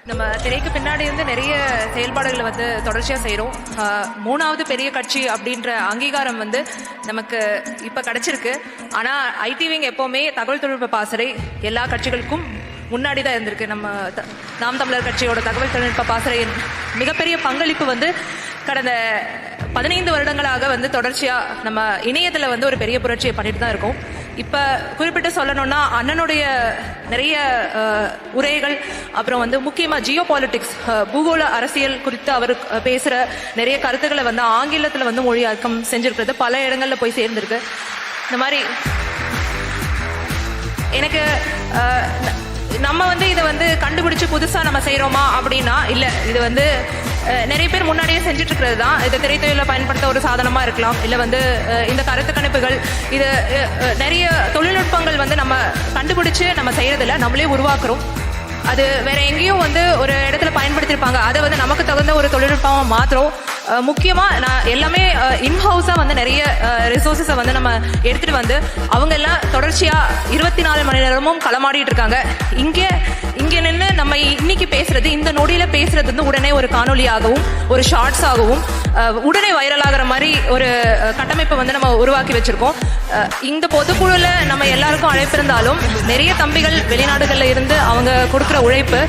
நம்ம திரைக்கு பின்னாடி இருந்து நிறைய செயல்பாடுகளை வந்து தொடர்ச்சியாக செய்கிறோம். மூணாவது பெரிய கட்சி அப்படின்ற அங்கீகாரம் வந்து நமக்கு இப்போ கிடைச்சிருக்கு. ஆனால் ஐடி விங் எப்போவுமே தகவல் தொழில்நுட்ப பாசறை எல்லா கட்சிகளுக்கும் முன்னாடி தான் இருந்திருக்கு. நம்ம நாம் தமிழர் கட்சியோட தகவல் தொழில்நுட்ப பாசறையின் மிகப்பெரிய பங்களிப்பு வந்து கடந்த 15 வருடங்களாக வந்து தொடர்ச்சியாக நம்ம இணையத்தில் வந்து ஒரு பெரிய புரட்சியை பண்ணிட்டு தான் இருக்கோம். இப்போ குறிப்பிட்டு சொல்லணும்னா அண்ணனுடைய நிறைய உரைகள், அப்புறம் வந்து முக்கியமாக ஜியோ பாலிட்டிக்ஸ், பூகோள அரசியல் குறித்து அவர் பேசுகிற நிறைய கருத்துக்களை வந்து ஆங்கிலத்தில் வந்து மொழியாக்கம் செஞ்சுருக்கிறது பல இடங்களில் போய் சேர்ந்துருக்கு. இந்த மாதிரி எனக்கு நம்ம வந்து இதை வந்து கண்டுபிடிச்சு புதுசாக நம்ம செய்கிறோமா அப்படின்னா இல்லை. இது வந்து நிறைய பேர் முன்னாடியே செஞ்சுட்டு இருக்கிறது தான். இது திரைத்துறையில் பயன்படுத்த ஒரு சாதனமாக இருக்கலாம். இல்லை வந்து இந்த கருத்து கணிப்புகள், இது நிறைய தொழில்நுட்பங்கள் வந்து நம்ம கண்டுபிடிச்சு நம்ம செய்யறதில்ல, நம்மளே உருவாக்குறோம். அது வேற எங்கேயும் வந்து ஒரு இடத்துல பயன்படுத்தியிருப்பாங்க, அதை வந்து நமக்கு தகுந்த ஒரு தொழில்நுட்பமாக மாத்திரம். முக்கியமாக நான் எல்லாமே இன்ஹவுஸாக வந்து நிறைய ரிசோர்ஸஸை வந்து நம்ம எடுத்துகிட்டு வந்து அவங்க எல்லாம் தொடர்ச்சியாக 24 மணி நேரமும் களமாடிட்டு இருக்காங்க. இங்கே நின்று நம்ம இன்னைக்கு பேசுறது, இந்த நொடியில் பேசுறது வந்து உடனே ஒரு காணொலியாகவும் ஒரு ஷார்ட்ஸ் ஆகவும் உடனே வைரலாகிற மாதிரி ஒரு கட்டமைப்பை வந்து நம்ம உருவாக்கி வச்சிருக்கோம். இந்த பொதுக்குழுல நம்ம எல்லாருக்கும் அழைப்பிருந்தாலும் நிறைய தம்பிகள் வெளிநாடுகளில் இருந்து அவங்க கொடுக்குற உழைப்பு,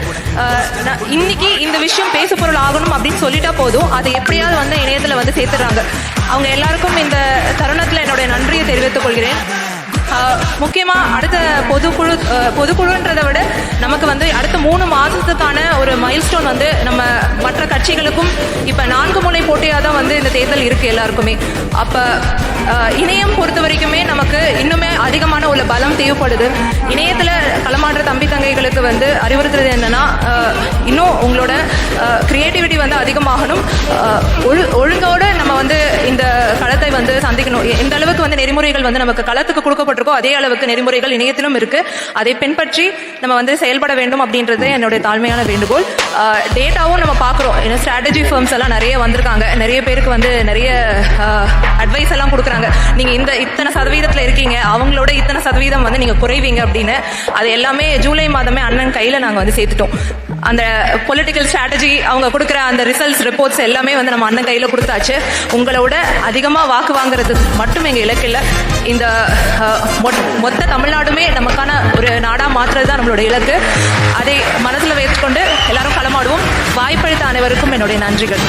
இன்னைக்கு இந்த விஷயம் பேசு பொருள் ஆகணும் அப்படின்னு சொல்லிட்டா போதும், அதை எப்படியாவது வந்து இணையத்தில் வந்து சேர்த்துடுறாங்க. அவங்க எல்லாருக்கும் இந்த தருணத்தில் என்னுடைய நன்றியை தெரிவித்துக் கொள்கிறேன். முக்கியமாக அடுத்த பொதுக்குழுன்றதை விட நமக்கு வந்து அடுத்த 3 மாதத்துக்கான ஒரு மைல்ஸ்டோன் வந்து நம்ம மற்ற கட்சிகளுக்கும் இப்போ 4 முனை போட்டியாக தான் வந்து இந்த தேர்தல் இருக்குது எல்லாருக்குமே. அப்போ இணையம் பொறுத்த வரைக்குமே நமக்கு இன்னுமே அதிகமான ஒரு பலம் தேவைப்படுது. இணையத்தில் களமாடுற தம்பி தங்கைகளுக்கு வந்து அறிவுறுத்துறது என்னன்னா, இன்னும் உங்களோட கிரியேட்டிவிட்டி வந்து அதிகமாகணும். ஒழுங்கோடு நம்ம வந்து இந்த களத்தை வந்து சந்திக்கணும். எந்த அளவுக்கு வந்து நெறிமுறைகள் வந்து நமக்கு களத்துக்கு கொடுக்கப்பட்டிருக்கோ அதே அளவுக்கு நெறிமுறைகள் இணையத்திலும் இருக்கு. அதை பின்பற்றி நம்ம வந்து செயல்பட வேண்டும் அப்படின்றது என்னுடைய தாழ்மையான வேண்டுகோள். டேட்டாவும் நம்ம பார்க்குறோம். ஏன்னா ஸ்ட்ராட்டஜி ஃபர்ம்ஸ் எல்லாம் நிறைய வந்திருக்காங்க. நிறைய பேருக்கு வந்து நிறைய அட்வைஸ் எல்லாம் கொடுக்குறாங்க. நீங்க இத்தனை சதவீதத்தில் இருக்கீங்க, அவங்களோட இத்தனை சதவீதம் வந்து நீங்க குறைவீங்க அப்படின்னு. அது எல்லாமே ஜூலை மாதமே அண்ணன் கையில நாங்க வந்து சேர்த்துட்டோம். அந்த பொலிட்டிக்கல் ஸ்ட்ராட்டஜி அவங்க கொடுக்குற அந்த ரிசல்ட்ஸ் ரிப்போர்ட்ஸ் எல்லாமே வந்து நம்ம அண்ணன் கையில் கொடுத்தாச்சு. உங்களோட அதிகமாக வாக்கு வாங்குறது மட்டும் எங்கள் இலக்கில் இந்த மொத்த தமிழ்நாடுமே நமக்கான ஒரு நாடாக மாற்றுறது தான் நம்மளோட இலக்கு. அதை மனதில் வைத்துக்கொண்டு எல்லாரும் களமாடுவோம். வாய்ப்பளித்த அனைவருக்கும் என்னுடைய நன்றிகள்.